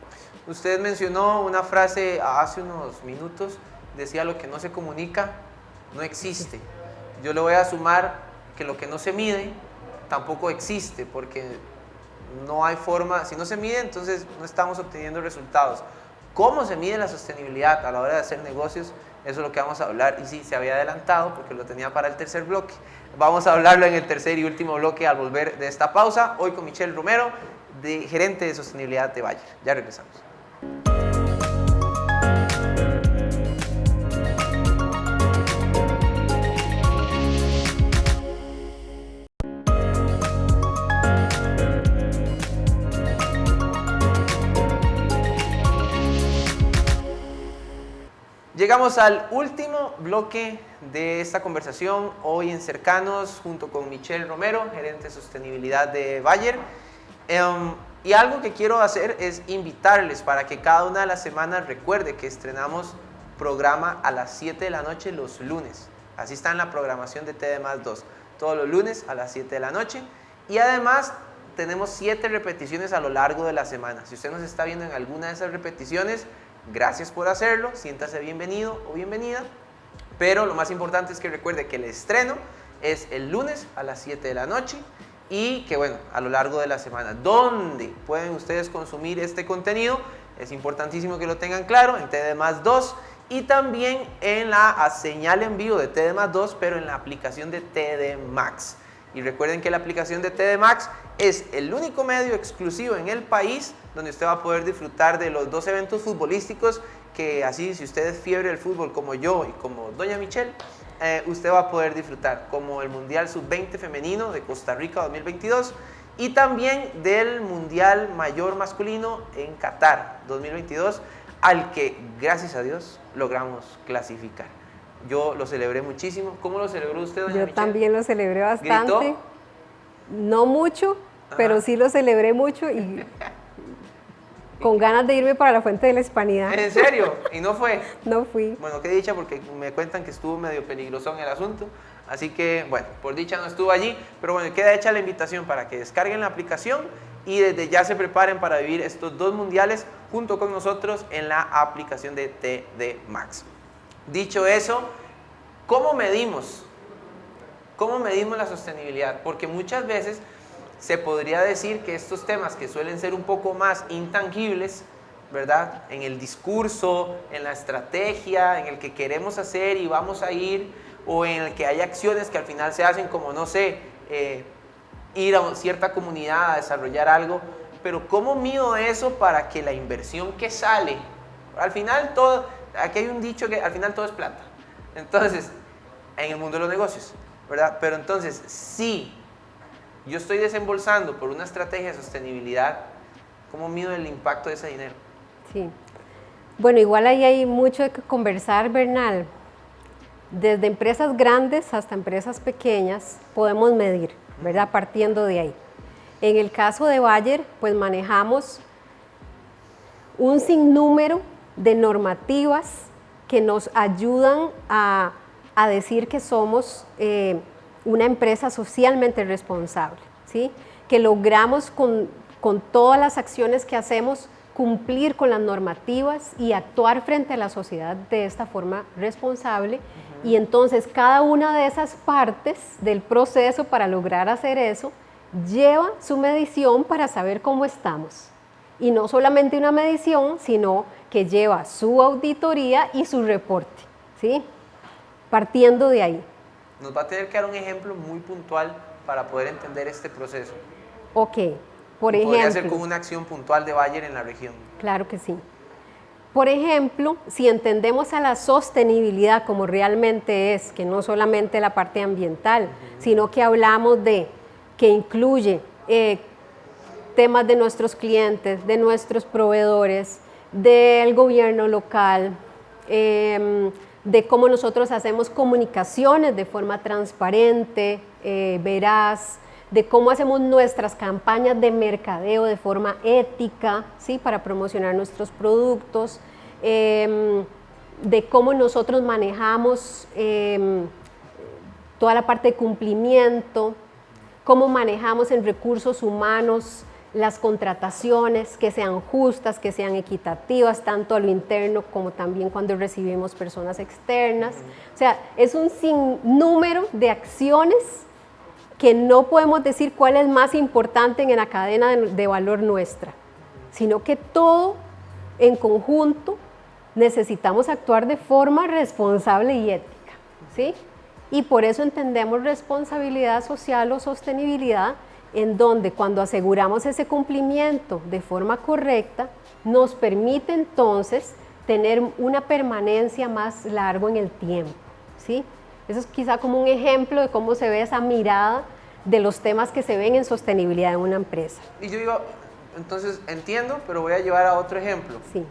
Usted mencionó una frase hace unos minutos, decía: lo que no se comunica no existe. Yo le voy a sumar que lo que no se mide tampoco existe, porque no hay forma, si no se mide, entonces no estamos obteniendo resultados. ¿Cómo se mide la sostenibilidad a la hora de hacer negocios? Eso es lo que vamos a hablar, y sí, se había adelantado porque lo tenía para el tercer bloque. Vamos a hablarlo en el tercer y último bloque al volver de esta pausa, hoy con Michelle Romero, gerente de sostenibilidad de Bayer. Ya regresamos. llegamos al último bloque de esta conversación, hoy en Cercanos, junto con Michelle Romero, gerente de sostenibilidad de Bayer. Y algo que quiero hacer es invitarles para que cada una de las semanas recuerde que estrenamos programa a las 7 de la noche los lunes. Así está en la programación de TD+2, todos los lunes a las 7 de la noche. Y además tenemos 7 repeticiones a lo largo de la semana. Si usted nos está viendo en alguna de esas repeticiones, gracias por hacerlo, siéntase bienvenido o bienvenida. Pero lo más importante es que recuerde que el estreno es el lunes a las 7 de la noche y que bueno, a lo largo de la semana. ¿Dónde pueden ustedes consumir este contenido? Es importantísimo que lo tengan claro, en TD+2 y también en la señal en vivo de TD+2, pero en la aplicación de TD Max. Y recuerden que la aplicación de TD Max es el único medio exclusivo en el país donde usted va a poder disfrutar de los 2 eventos futbolísticos que así, si usted es fiebre del fútbol como yo y como doña Michelle, usted va a poder disfrutar, como el Mundial Sub-20 femenino de Costa Rica 2022 y también del Mundial Mayor masculino en Qatar 2022, al que, gracias a Dios, logramos clasificar. Yo lo celebré muchísimo. ¿Cómo lo celebró usted, doña Michelle?
Yo también lo celebré bastante.
¿Gritó?
No mucho, pero sí lo celebré mucho y con ganas de irme para la Fuente de la Hispanidad.
¿En serio? ¿Y no fue?
No fui.
Bueno, qué dicha, porque me cuentan que estuvo medio peligroso en el asunto. Así que, bueno, por dicha no estuvo allí. Pero bueno, queda hecha la invitación para que descarguen la aplicación y desde ya se preparen para vivir estos 2 mundiales junto con nosotros en la aplicación de TD Max. Dicho eso, ¿cómo medimos? ¿Cómo medimos la sostenibilidad? Porque muchas veces se podría decir que estos temas que suelen ser un poco más intangibles, ¿verdad? En el discurso, en la estrategia, en el que queremos hacer y vamos a ir, o en el que hay acciones que al final se hacen como, no sé, ir a cierta comunidad a desarrollar algo, pero ¿cómo mido eso para que la inversión que sale, al final todo, aquí hay un dicho que al final todo es plata, entonces, en el mundo de los negocios, ¿verdad? Pero entonces, sí, yo estoy desembolsando por una estrategia de sostenibilidad, ¿cómo mido el impacto de ese dinero?
Sí. Bueno, igual ahí hay mucho de que conversar, Bernal. Desde empresas grandes hasta empresas pequeñas podemos medir, ¿verdad? Partiendo de ahí. En el caso de Bayer, pues manejamos un sinnúmero de normativas que nos ayudan a decir que somos una empresa socialmente responsable, ¿sí? Que logramos con todas las acciones que hacemos cumplir con las normativas y actuar frente a la sociedad de esta forma responsable. Y entonces cada una de esas partes del proceso para lograr hacer eso lleva su medición para saber cómo estamos. Y no solamente una medición, sino que lleva su auditoría y su reporte, ¿sí? Partiendo de ahí.
Nos va a tener que dar un ejemplo muy puntual para poder entender este proceso.
Ok, por ejemplo.
Podría ser con una acción puntual de Bayer en la región.
Claro que sí. Por ejemplo, si entendemos a la sostenibilidad como realmente es, que no solamente la parte ambiental, sino que hablamos de, que incluye temas de nuestros clientes, de nuestros proveedores, del gobierno local, de cómo nosotros hacemos comunicaciones de forma transparente, veraz, de cómo hacemos nuestras campañas de mercadeo de forma ética, ¿sí? Para promocionar nuestros productos, de cómo nosotros manejamos toda la parte de cumplimiento, cómo manejamos en recursos humanos las contrataciones, que sean justas, que sean equitativas, tanto a lo interno como también cuando recibimos personas externas. O sea, es un sinnúmero de acciones que no podemos decir cuál es más importante en la cadena de valor nuestra, sino que todo en conjunto necesitamos actuar de forma responsable y ética, ¿sí? Y por eso entendemos responsabilidad social o sostenibilidad, en donde cuando aseguramos ese cumplimiento de forma correcta, nos permite entonces tener una permanencia más largo en el tiempo, ¿sí? Eso es quizá como un ejemplo de cómo se ve esa mirada de los temas que se ven en sostenibilidad en una empresa.
Y yo digo, entonces entiendo, pero voy a llevar a otro ejemplo.
Sí.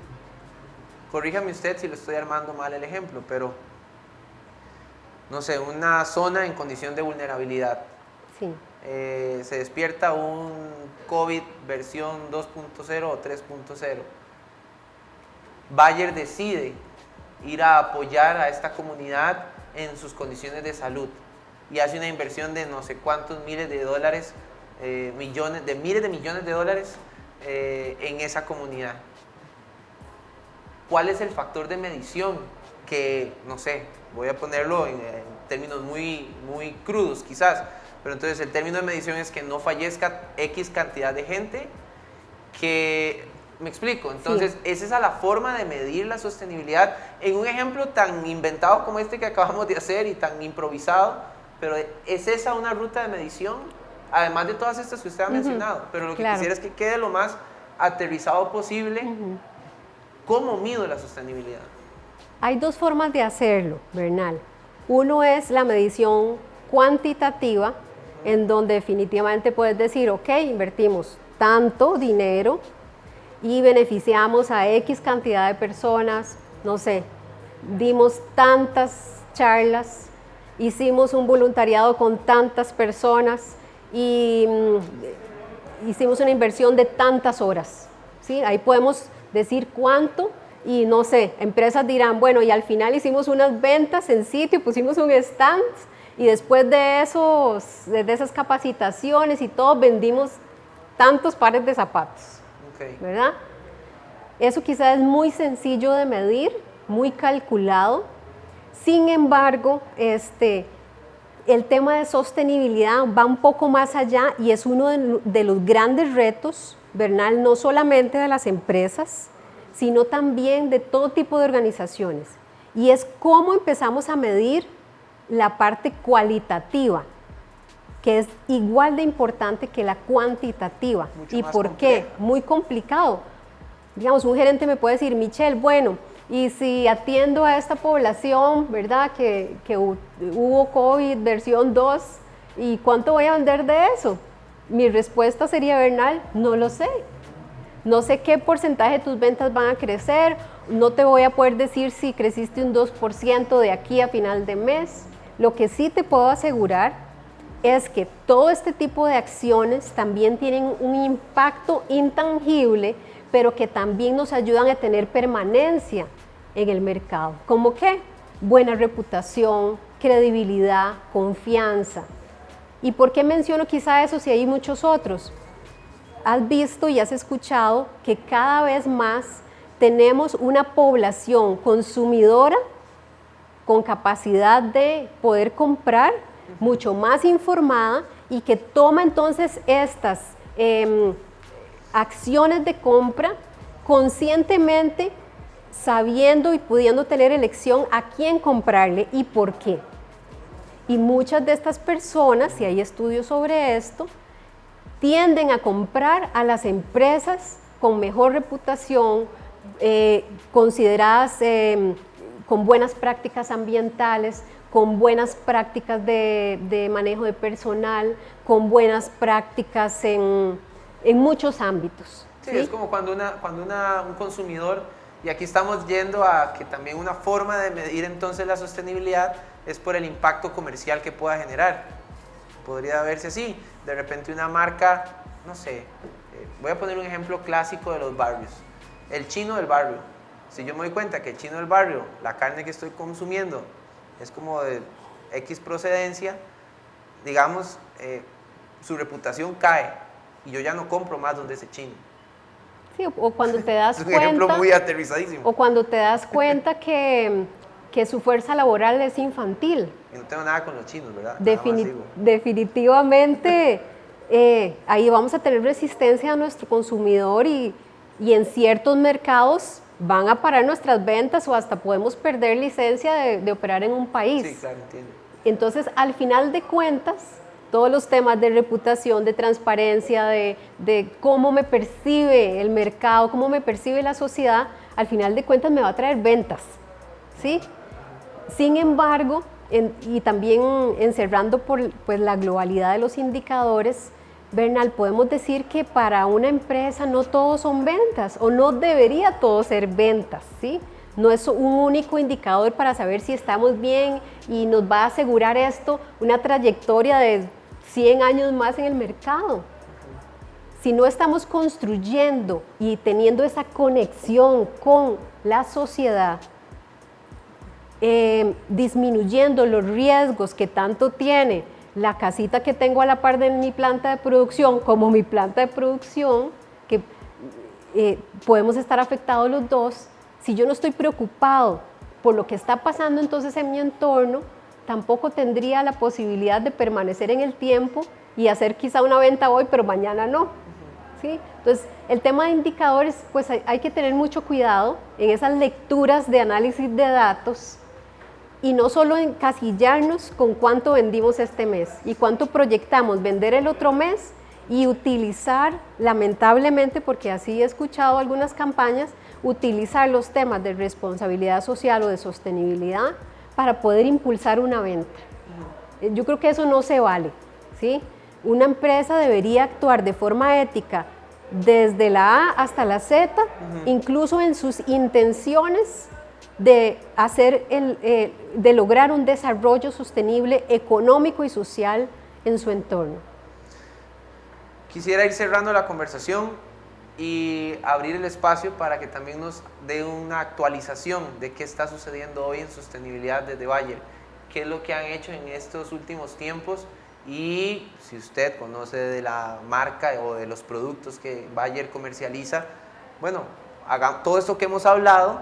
corríjame usted si lo estoy armando mal el ejemplo, pero no sé, una zona en condición de vulnerabilidad.
Sí.
Se despierta un COVID versión 2.0 o 3.0. Bayer decide ir a apoyar a esta comunidad en sus condiciones de salud y hace una inversión de no sé cuántos miles de dólares, miles de millones de dólares en esa comunidad. ¿Cuál es el factor de medición que, no sé, voy a ponerlo en términos muy crudos quizás, pero entonces el término de medición es que no fallezca X cantidad de gente, que, me explico, entonces sí. ¿Es esa la forma de medir la sostenibilidad en un ejemplo tan inventado como este que acabamos de hacer y tan improvisado? Pero ¿es esa una ruta de medición? Además de todas estas que usted ha mencionado, pero lo que quisiera es que quede lo más aterrizado posible. ¿Cómo mido la sostenibilidad?
Hay dos formas de hacerlo, Bernal. Uno es la medición cuantitativa, en donde definitivamente puedes decir, ok, invertimos tanto dinero y beneficiamos a X cantidad de personas, no sé, dimos tantas charlas, hicimos un voluntariado con tantas personas y hicimos una inversión de tantas horas, ¿sí? Ahí podemos decir cuánto. Y no sé, empresas dirán, bueno, y al final hicimos unas ventas en sitio, pusimos un stand y después de esas capacitaciones y todo, vendimos tantos pares de zapatos, ¿verdad? Eso quizás es muy sencillo de medir, muy calculado. Sin embargo, el tema de sostenibilidad va un poco más allá y es uno de los grandes retos, Bernal, no solamente de las empresas, sino también de todo tipo de organizaciones. Y es cómo empezamos a medir la parte cualitativa, que es igual de importante que la cuantitativa.
Mucho
¿Y
más
por
compleja.
qué? Muy complicado. Digamos, un gerente me puede decir, Michelle, bueno, y si atiendo a esta población, ¿verdad? Que hubo COVID versión 2, ¿y cuánto voy a vender de eso? Mi respuesta sería, Bernal, no lo sé. No sé qué porcentaje de tus ventas van a crecer, no te voy a poder decir si creciste un 2% de aquí a final de mes. Lo que sí te puedo asegurar es que todo este tipo de acciones también tienen un impacto intangible, pero que también nos ayudan a tener permanencia en el mercado. ¿Cómo qué? Buena reputación, credibilidad, confianza. ¿Y por qué menciono quizá eso si hay muchos otros? Has visto y has escuchado que cada vez más tenemos una población consumidora con capacidad de poder comprar, mucho más informada y que toma entonces estas acciones de compra conscientemente, sabiendo y pudiendo tener elección a quién comprarle y por qué. Y muchas de estas personas, y hay estudios sobre esto, tienden a comprar a las empresas con mejor reputación, consideradas con buenas prácticas ambientales, con buenas prácticas de manejo de personal, con buenas prácticas en muchos ámbitos.
Sí, es como cuando un consumidor, y aquí estamos yendo a que también una forma de medir entonces la sostenibilidad es por el impacto comercial que pueda generar. Podría verse así, de repente una marca, no sé, voy a poner un ejemplo clásico de los barrios, el chino del barrio. Si yo me doy cuenta que el chino del barrio, la carne que estoy consumiendo es como de X procedencia, digamos, su reputación cae y yo ya no compro más donde ese chino.
Sí, o cuando te das cuenta...
Es un ejemplo muy aterrizadísimo.
O cuando te das cuenta que su fuerza laboral es infantil.
Y no tengo nada con los chinos, ¿verdad?
Definitivamente ahí vamos a tener resistencia a nuestro consumidor y en ciertos mercados van a parar nuestras ventas o hasta podemos perder licencia de operar en un país.
Sí, claro, entiendo.
Entonces, al final de cuentas, todos los temas de reputación, de transparencia, de cómo me percibe el mercado, cómo me percibe la sociedad, al final de cuentas me va a traer ventas, ¿sí? Sin embargo, y también encerrando por pues, la globalidad de los indicadores, Bernal, podemos decir que para una empresa no todos son ventas o no debería todo ser ventas, ¿sí? no es un único indicador para saber si estamos bien y nos va a asegurar esto una trayectoria de 100 años más en el mercado. Si no estamos construyendo y teniendo esa conexión con la sociedad, disminuyendo los riesgos que tanto tiene la casita que tengo a la par de mi planta de producción como mi planta de producción, que podemos estar afectados los dos. Si yo no estoy preocupado por lo que está pasando entonces en mi entorno, tampoco tendría la posibilidad de permanecer en el tiempo y hacer quizá una venta hoy, pero mañana no. ¿Sí? Entonces, el tema de indicadores, pues hay que tener mucho cuidado en esas lecturas de análisis de datos y no solo encasillarnos con cuánto vendimos este mes y cuánto proyectamos vender el otro mes y utilizar, lamentablemente, porque así he escuchado algunas campañas, utilizar los temas de responsabilidad social o de sostenibilidad para poder impulsar una venta. Yo creo que eso no se vale, ¿sí? Una empresa debería actuar de forma ética desde la A hasta la Z, incluso en sus intenciones de de lograr un desarrollo sostenible económico y social en su entorno.
Quisiera ir cerrando la conversación y abrir el espacio para que también nos dé una actualización de qué está sucediendo hoy en sostenibilidad desde Bayer, qué es lo que han hecho en estos últimos tiempos y si usted conoce de la marca o de los productos que Bayer comercializa, bueno, haga todo esto que hemos hablado,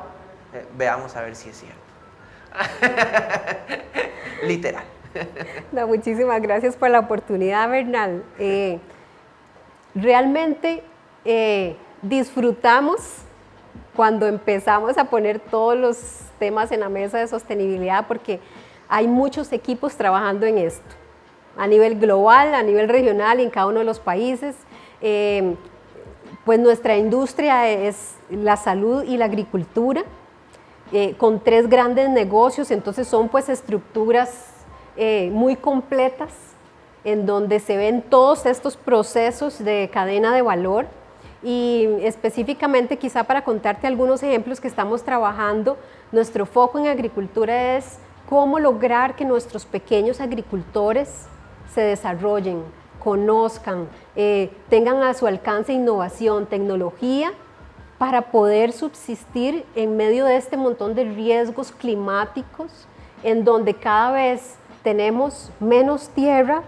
veamos a ver si es cierto. Literal.
No, muchísimas gracias por la oportunidad, Bernal. Realmente disfrutamos cuando empezamos a poner todos los temas en la mesa de sostenibilidad porque hay muchos equipos trabajando en esto, a nivel global, a nivel regional y en cada uno de los países. Pues nuestra industria es la salud y la agricultura, con 3 grandes negocios, entonces son pues estructuras muy completas en donde se ven todos estos procesos de cadena de valor y específicamente quizá para contarte algunos ejemplos que estamos trabajando, nuestro foco en agricultura es cómo lograr que nuestros pequeños agricultores se desarrollen, conozcan, tengan a su alcance innovación, tecnología para poder subsistir en medio de este montón de riesgos climáticos en donde cada vez tenemos menos tierra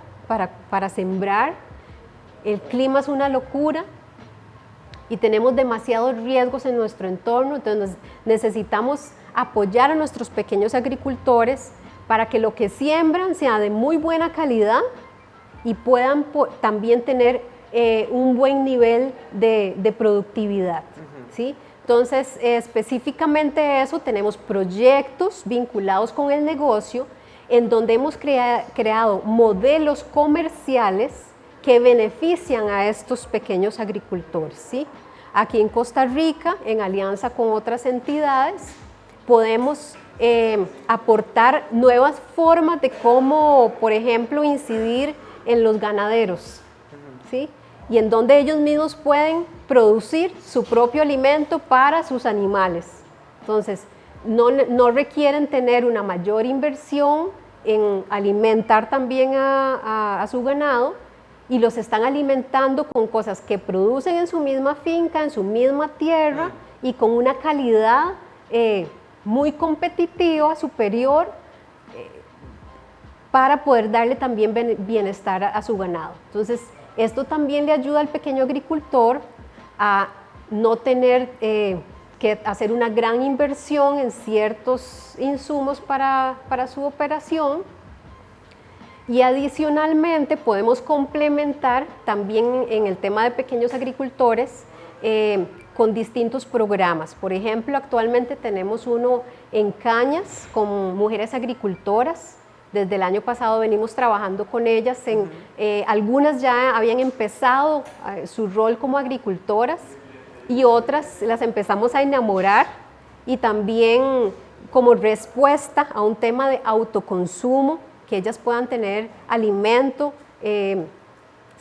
para sembrar, el clima es una locura y tenemos demasiados riesgos en nuestro entorno, entonces necesitamos apoyar a nuestros pequeños agricultores para que lo que siembran sea de muy buena calidad y puedan también tener un buen nivel de productividad. ¿Sí? Entonces, específicamente eso, tenemos proyectos vinculados con el negocio en donde hemos creado modelos comerciales que benefician a estos pequeños agricultores. ¿Sí? Aquí en Costa Rica, en alianza con otras entidades, podemos aportar nuevas formas de cómo, por ejemplo, incidir en los ganaderos, ¿sí? Y en donde ellos mismos pueden producir su propio alimento para sus animales. Entonces, no requieren tener una mayor inversión en alimentar también a su ganado y los están alimentando con cosas que producen en su misma finca, en su misma tierra y con una calidad muy competitiva, superior, para poder darle también bienestar a su ganado. Entonces, esto también le ayuda al pequeño agricultor a no tener que hacer una gran inversión en ciertos insumos para su operación. Y adicionalmente podemos complementar también en el tema de pequeños agricultores con distintos programas. Por ejemplo, actualmente tenemos uno en Cañas con mujeres agricultoras. Desde el año pasado venimos trabajando con ellas. Algunas ya habían empezado su rol como agricultoras y otras las empezamos a enamorar y también como respuesta a un tema de autoconsumo, que ellas puedan tener alimento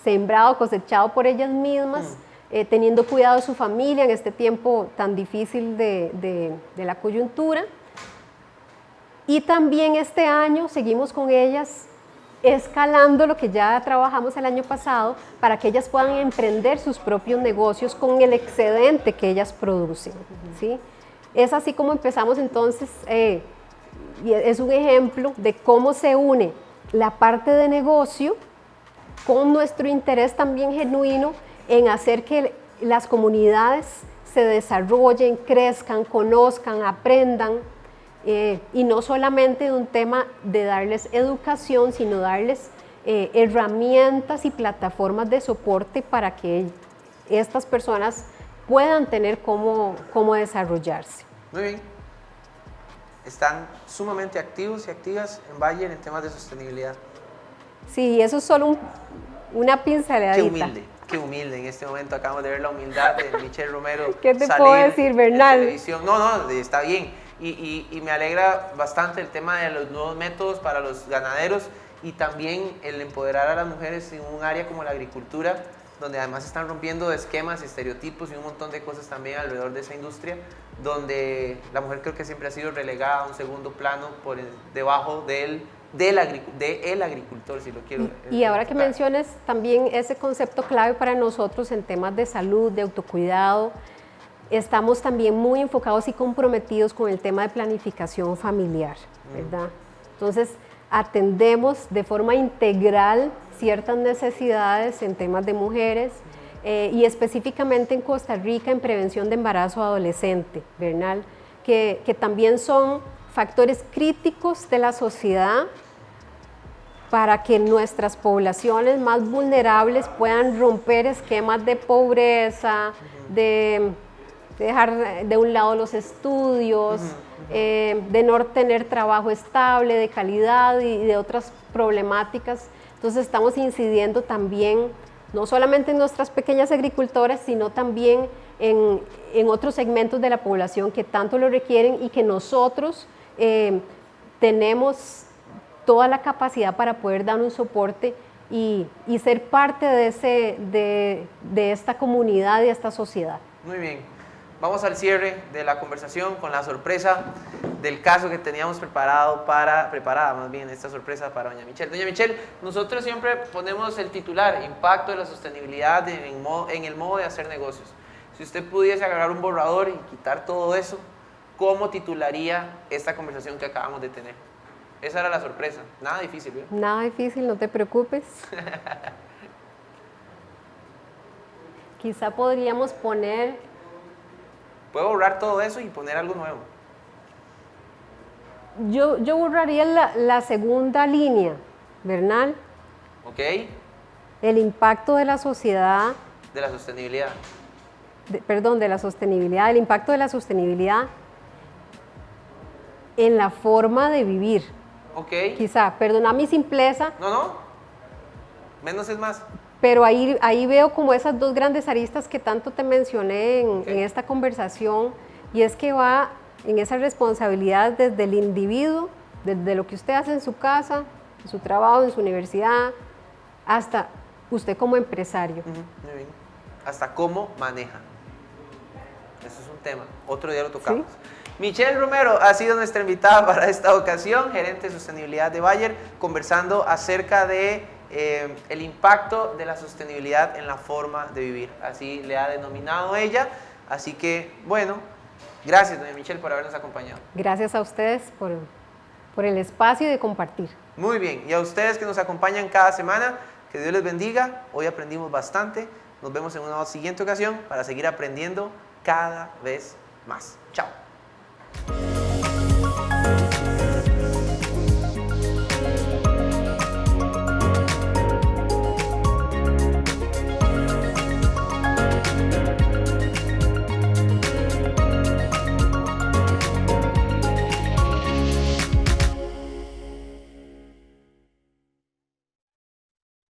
sembrado, cosechado por ellas mismas, teniendo cuidado de su familia en este tiempo tan difícil de la coyuntura. Y también este año seguimos con ellas escalando lo que ya trabajamos el año pasado para que ellas puedan emprender sus propios negocios con el excedente que ellas producen, ¿sí? Es así como empezamos entonces, y es un ejemplo de cómo se une la parte de negocio con nuestro interés también genuino en hacer que las comunidades se desarrollen, crezcan, conozcan, aprendan, y no solamente de un tema de darles educación, sino darles herramientas y plataformas de soporte para que estas personas puedan tener cómo desarrollarse.
Muy bien. Están sumamente activos y activas en Bayer en temas de sostenibilidad.
Sí, eso es solo una pinceladita.
Qué humilde. En este momento acabamos de ver la humildad de Michelle Romero.
¿Qué te puedo decir, Bernal?
No, está bien. Y me alegra bastante el tema de los nuevos métodos para los ganaderos y también el empoderar a las mujeres en un área como la agricultura, donde además están rompiendo esquemas, estereotipos y un montón de cosas también alrededor de esa industria, donde la mujer creo que siempre ha sido relegada a un segundo plano por debajo del agricultor, si lo quiero.
Y ahora que menciones también ese concepto clave para nosotros en temas de salud, de autocuidado, estamos también muy enfocados y comprometidos con el tema de planificación familiar, ¿verdad? Entonces, atendemos de forma integral ciertas necesidades en temas de mujeres y específicamente en Costa Rica en prevención de embarazo adolescente, Bernal, que también son factores críticos de la sociedad para que nuestras poblaciones más vulnerables puedan romper esquemas de pobreza, de dejar de un lado los estudios, de no tener trabajo estable, de calidad y de otras problemáticas. Entonces estamos incidiendo también, no solamente en nuestras pequeñas agricultoras, sino también en otros segmentos de la población que tanto lo requieren y que nosotros tenemos toda la capacidad para poder dar un soporte y ser parte de esta comunidad y de esta sociedad.
Muy bien. Vamos al cierre de la conversación con la sorpresa del caso que teníamos preparada más bien esta sorpresa para doña Michelle. Doña Michelle, nosotros siempre ponemos el titular, impacto de la sostenibilidad en el modo de hacer negocios. Si usted pudiese agarrar un borrador y quitar todo eso, ¿cómo titularía esta conversación que acabamos de tener? Esa era la sorpresa, nada difícil, ¿verdad?
Nada difícil, no te preocupes. Quizá podríamos poner...
Puedo borrar todo eso y poner algo nuevo.
Yo borraría la segunda línea, Bernal.
Ok.
El impacto de la sociedad.
De la sostenibilidad.
De la sostenibilidad, el impacto de la sostenibilidad en la forma de vivir.
Ok.
Quizá, perdona mi simpleza.
No. Menos es más.
Pero ahí veo como esas dos grandes aristas que tanto te mencioné en esta conversación, y es que va en esa responsabilidad desde el individuo, desde lo que usted hace en su casa, en su trabajo, en su universidad, hasta usted como empresario.
Muy bien. Hasta cómo maneja. Eso es un tema. Otro día lo tocamos. ¿Sí? Michelle Romero ha sido nuestra invitada para esta ocasión, gerente de sostenibilidad de Bayer, conversando acerca de el impacto de la sostenibilidad en la forma de vivir, así le ha denominado ella. Así que, bueno, gracias, doña Michelle, por habernos acompañado.
Gracias a ustedes por el espacio de compartir.
Muy bien, y a ustedes que nos acompañan cada semana, que Dios les bendiga. Hoy aprendimos bastante. Nos vemos en una siguiente ocasión para seguir aprendiendo cada vez más. Chao.